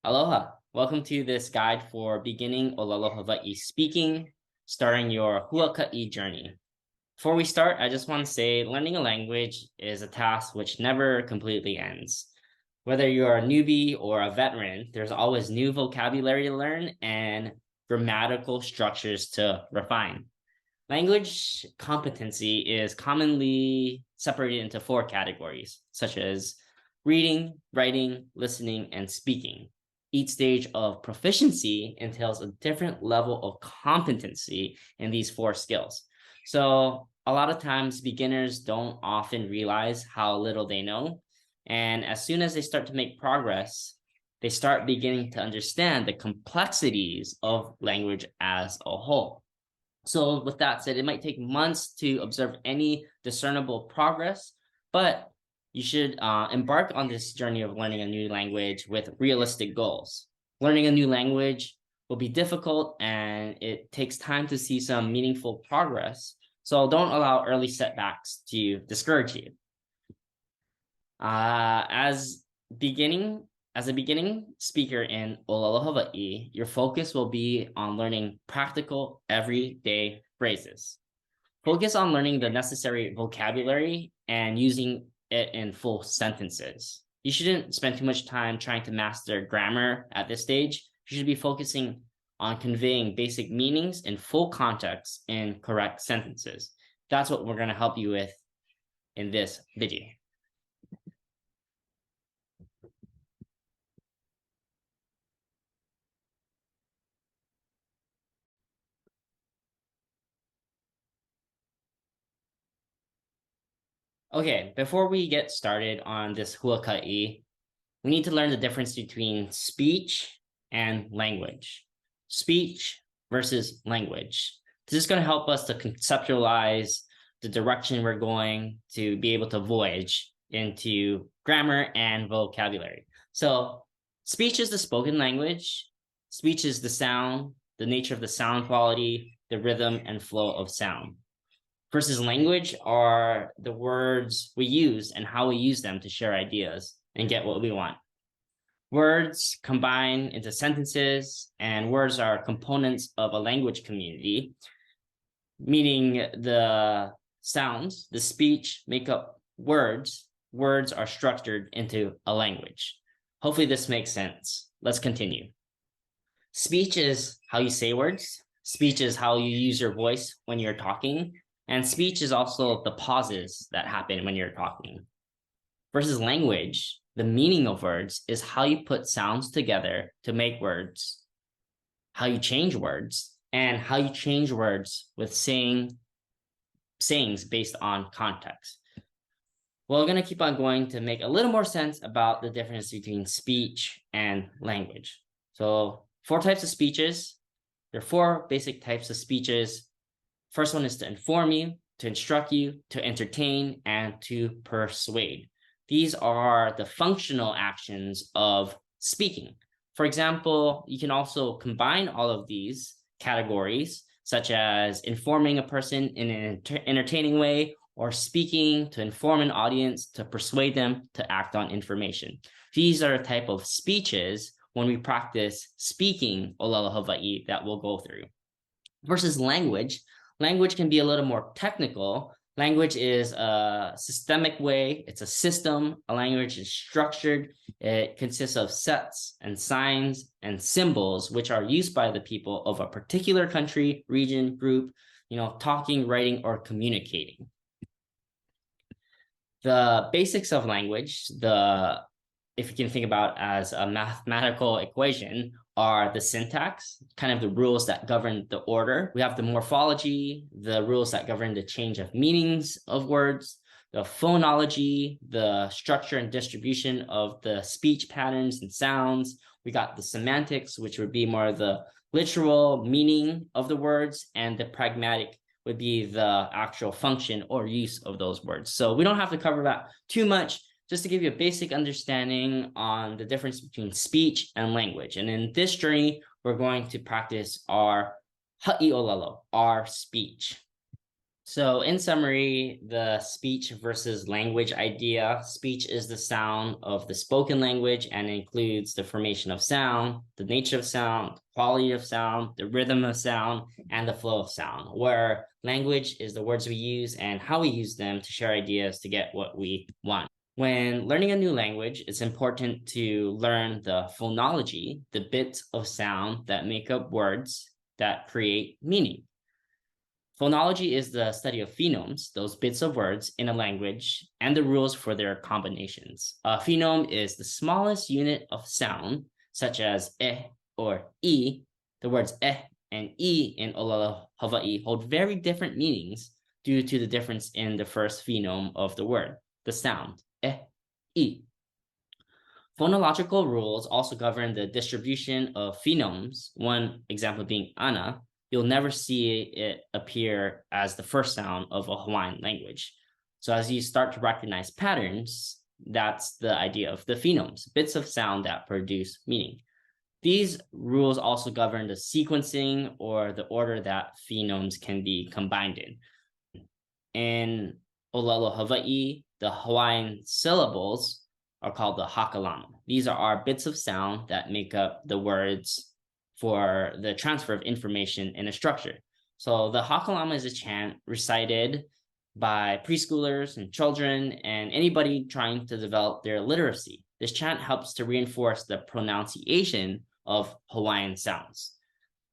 Aloha. Welcome to this guide for beginning ʻŌlelo Hawaiʻi speaking, starting your huaka'i journey. Before we start, I just want to say learning a language is a task which never completely ends. Whether you're a newbie or a veteran, there's always new vocabulary to learn and grammatical structures to refine. Language competency is commonly separated into 4 categories, such as reading, writing, listening, and speaking. Each stage of proficiency entails a different level of competency in these 4 skills. So a lot of times beginners don't often realize how little they know. And as soon as they start to make progress, they start beginning to understand the complexities of language as a whole. So with that said, it might take months to observe any discernible progress, but you should embark on this journey of learning a new language with realistic goals. Learning a new language will be difficult and it takes time to see some meaningful progress. So don't allow early setbacks to discourage you. As a beginning speaker in ʻŌlelo Hawaiʻi, your focus will be on learning practical everyday phrases. Focus on learning the necessary vocabulary and using it in full sentences. You shouldn't spend too much time trying to master grammar at this stage. You should be focusing on conveying basic meanings in full context in correct sentences. That's what we're going to help you with in this video. Okay, before we get started on this huaka'i, we need to learn the difference between speech and language. Speech versus language. This is going to help us to conceptualize the direction we're going to be able to voyage into grammar and vocabulary. So speech is the spoken language. Speech is the sound, the nature of the sound quality, the rhythm and flow of sound. Versus language are the words we use and how we use them to share ideas and get what we want. Words combine into sentences, and words are components of a language community, meaning the sounds, the speech make up words. Words are structured into a language. Hopefully this makes sense. Let's continue. Speech is how you say words. Speech is how you use your voice when you're talking. And speech is also the pauses that happen when you're talking. Versus language, the meaning of words is how you put sounds together to make words, how you change words, and how you change words with sayings based on context. Well, we're going to keep on going to make a little more sense about the difference between speech and language. So 4 types of speeches. There are 4 basic types of speeches. First one is to inform you, to instruct you, to entertain, and to persuade. These are the functional actions of speaking. For example, you can also combine all of these categories, such as informing a person in an entertaining way, or speaking to inform an audience to persuade them to act on information. These are a type of speeches when we practice speaking ʻŌlelo Hawaiʻi that we'll go through. Versus language. Language can be a little more technical. Language is a systemic way. It's a system. A language is structured. It consists of sets and signs and symbols, which are used by the people of a particular country, region, group, talking, writing, or communicating. The basics of language, if you can think about as a mathematical equation, are the syntax, kind of the rules that govern the order. We have the morphology, the rules that govern the change of meanings of words, the phonology, the structure and distribution of the speech patterns and sounds. We got the semantics, which would be more the literal meaning of the words, and the pragmatic would be the actual function or use of those words. So we don't have to cover that too much, just to give you a basic understanding on the difference between speech and language. And in this journey, we're going to practice our haʻiʻōlelo, our speech. So, in summary, the speech versus language idea. Speech is the sound of the spoken language and includes the formation of sound, the nature of sound, quality of sound, the rhythm of sound, and the flow of sound. Where language is the words we use and how we use them to share ideas to get what we want. When learning a new language, it's important to learn the phonology, the bits of sound that make up words that create meaning. Phonology is the study of phonemes, those bits of words in a language, and the rules for their combinations. A phoneme is the smallest unit of sound, such as or e. The words and e in ʻŌlelo, Hawaiʻi hold very different meanings due to the difference in the first phoneme of the word, the sound, e. Phonological rules also govern the distribution of phonemes, one example being ana. You'll never see it appear as the first sound of a Hawaiian language. So as you start to recognize patterns, that's the idea of the phonemes, bits of sound that produce meaning. These rules also govern the sequencing or the order that phonemes can be combined in. In ʻŌlelo Hawaiʻi, the Hawaiian syllables are called the hakalama. These are our bits of sound that make up the words for the transfer of information in a structure. So the hakalama is a chant recited by preschoolers and children and anybody trying to develop their literacy. This chant helps to reinforce the pronunciation of Hawaiian sounds.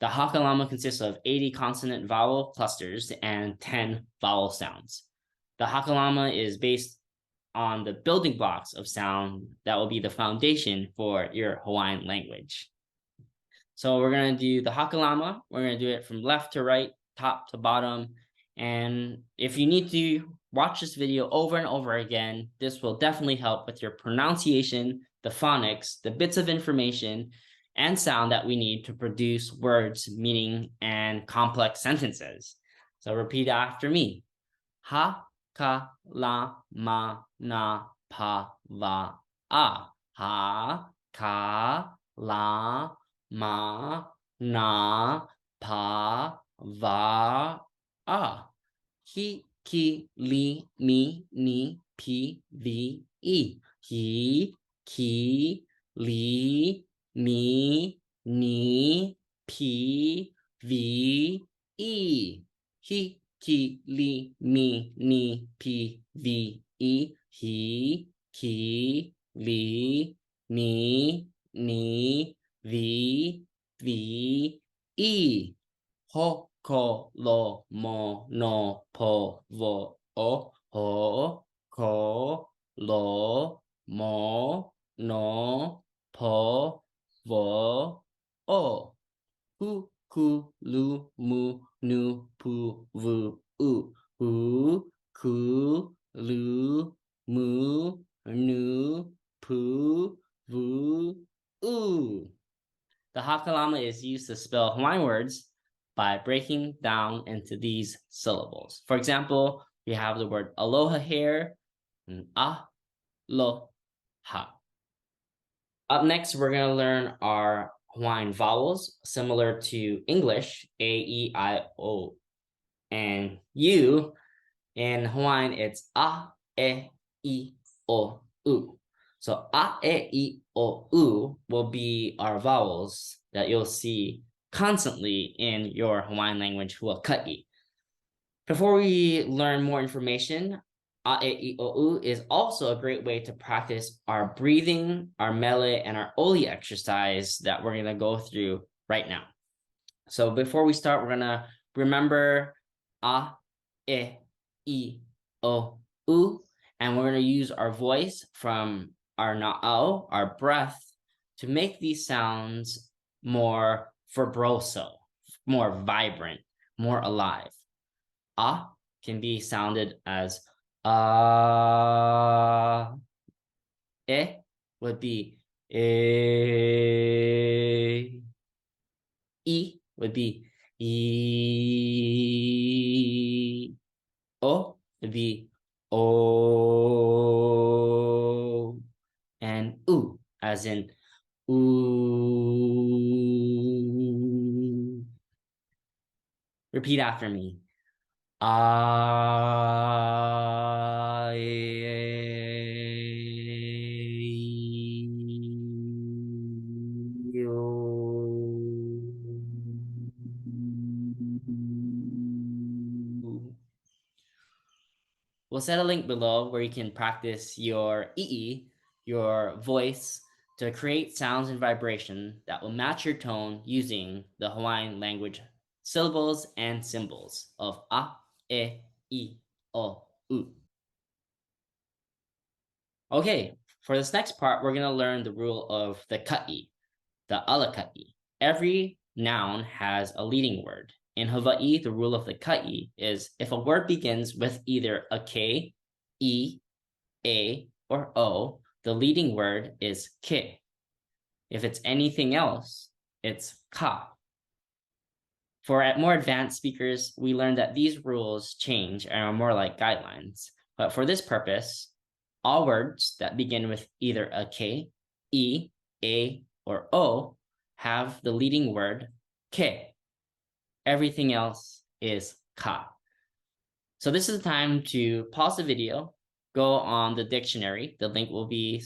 The hakalama consists of 80 consonant vowel clusters and 10 vowel sounds. The hakalama is based on the building blocks of sound that will be the foundation for your Hawaiian language. So we're going to do the hakalama. We're going to do it from left to right, top to bottom. And if you need to watch this video over and over again, this will definitely help with your pronunciation, the phonics, the bits of information, and sound that we need to produce words, meaning, and complex sentences. So repeat after me. Ha-ka-la-ma-na-pa-va-a. Ha-ka-la-ma pa va he ki li mi ni p v e he ki li mi ni p v e he ki li mi ni p v e he ki li mi ni v e ho ko lo mo no po vo o ho ko lo mo no po vo o hu ku lu mu nu pu vu u hu ku lu mu nu pu vu u. The hakalama is used to spell Hawaiian words by breaking down into these syllables. For example, we have the word aloha here, and aloha. Up next, we're going to learn our Hawaiian vowels, similar to English, A, E, I, O, and U. In Hawaiian, it's a, e, I, o, u. So a, e, I, o, u will be our vowels that you'll see constantly in your Hawaiian language, huaka'i. Before we learn more information, a, e, I, o, u is also a great way to practice our breathing, our mele, and our oli exercise that we're going to go through right now. So before we start, we're going to remember a, e, I, o, u, and we're going to use our voice from our na'au, our breath, to make these sounds more verbose, more vibrant, more alive. A can be sounded as e would be e, I would be I, O would be O, and U as in ooh. Repeat after me. We'll set a link below where you can practice your ʻiʻi, your voice, to create sounds and vibration that will match your tone using the Hawaiian language syllables and symbols of a, e, I, o, u. Okay, for this next part, we're going to learn the rule of the ka'i, the alaka'i. Every noun has a leading word. In Hawaii, the rule of the ka'i is if a word begins with either a K, I, A, or O, the leading word is ke. If it's anything else, it's ka. For more advanced speakers, we learned that these rules change and are more like guidelines. But for this purpose, all words that begin with either a K, I, A, or O have the leading word ke. Everything else is ka. So this is the time to pause the video, go on the dictionary, the link will be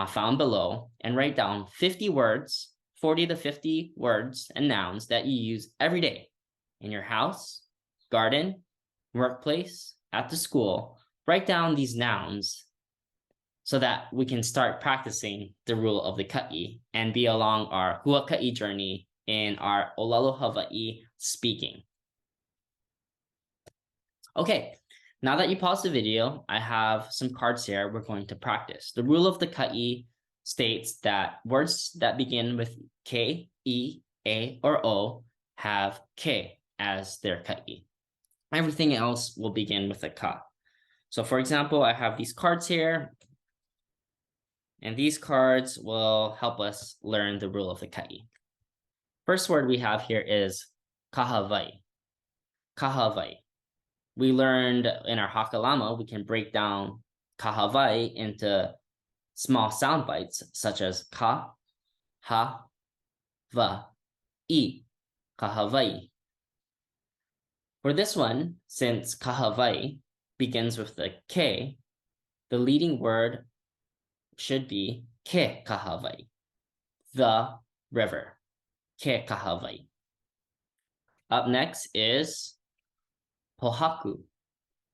found below, and write down 50 words, 40 to 50 words and nouns that you use every day in your house, garden, workplace, at the school. Write down these nouns so that we can start practicing the rule of the ka'i and be along our huaka'i journey in our ʻŌlelo Hawaii speaking. Okay, now that you paused the video, I have some cards here we're going to practice. The rule of the ka'i states that words that begin with K, I, A, or O have ke as their ka'i. Everything else will begin with a ka. So for example, I have these cards here, and these cards will help us learn the rule of the ka'i. First word we have here is kahawai. Kahawai. We learned in our hakalama, we can break down kahawai into small sound bites such as ka, ha, va, I, kahawai. For this one, since kahawai begins with the ke, the leading word should be ke kahawai, the river, ke kahawai. Up next is pohaku,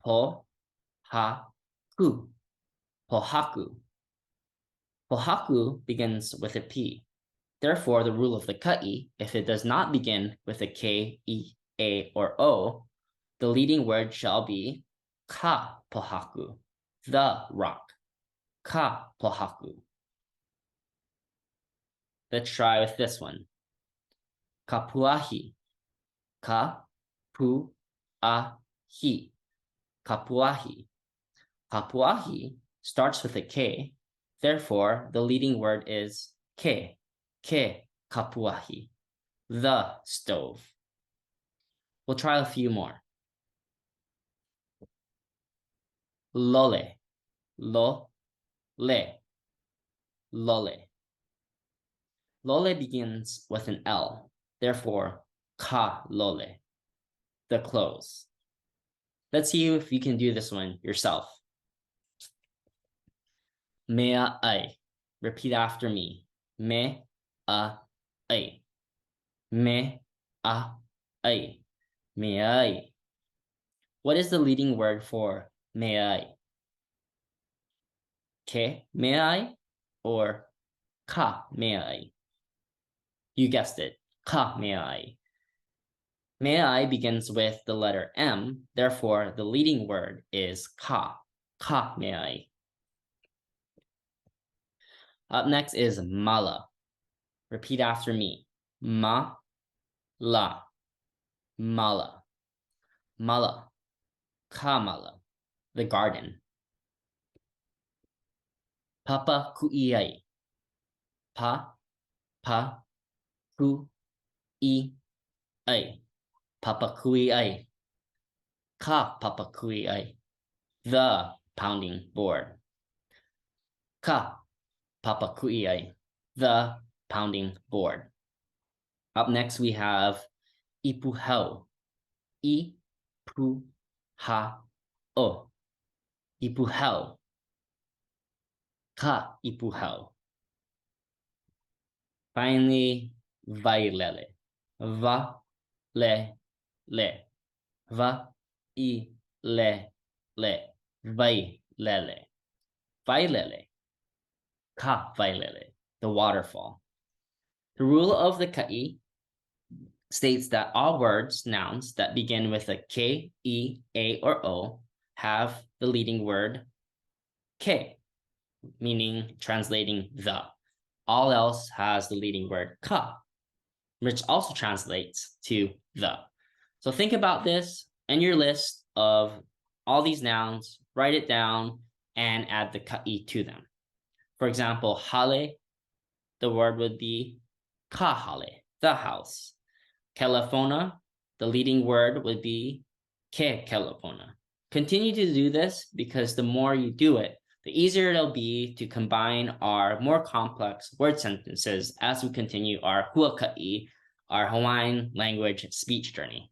po-ha-ku, pohaku. Pohaku begins with a P. Therefore, the rule of the ka'i, if it does not begin with a K, I, A, or O, the leading word shall be ka pohaku, the rock, ka pohaku. Let's try with this one. Kapuahi, ka-pu-a-hi, kapuahi. Kapuahi starts with a K, therefore the leading word is ke kapuahi, the stove. We'll try a few more. Lole, lo, le, lole. Lole begins with an L, therefore ka lole, the clothes. Let's see if you can do this one yourself. Mea ai. Repeat after me. Me a ai. Me a ai. Me ai. What is the leading word for me ai? Ke me ai or ka me ai? You guessed it. Ka me ai. Me ai begins with the letter M, therefore the leading word is ka. Ka me ai. Up next is mala. Repeat after me. Ma, la, mala, mala, kamala, the garden. Papa ku'iai. Pa, ku, I, ai. Papa ku'iai. Ka papa ku'iai. The pounding board. Ka papa ku'iai. The pounding board. Up next we have ipuhau. Ipuhau. ha, o, ipuhau, ka, ipuhau. Finally, vailele, va, le, va, le, vailele, vailele, ka, vailele, the waterfall. The rule of the ka'i states that all words, nouns that begin with a K, E, A, or O have the leading word K, meaning translating the. All else has the leading word ka, which also translates to the. So think about this in your list of all these nouns, write it down, and add the ka'i to them. For example, hale, the word would be ka hale, the house. Kelefona, the leading word would be ke kelefona. Continue to do this because the more you do it, the easier it'll be to combine our more complex word sentences as we continue our huaka'i, our Hawaiian language speech journey.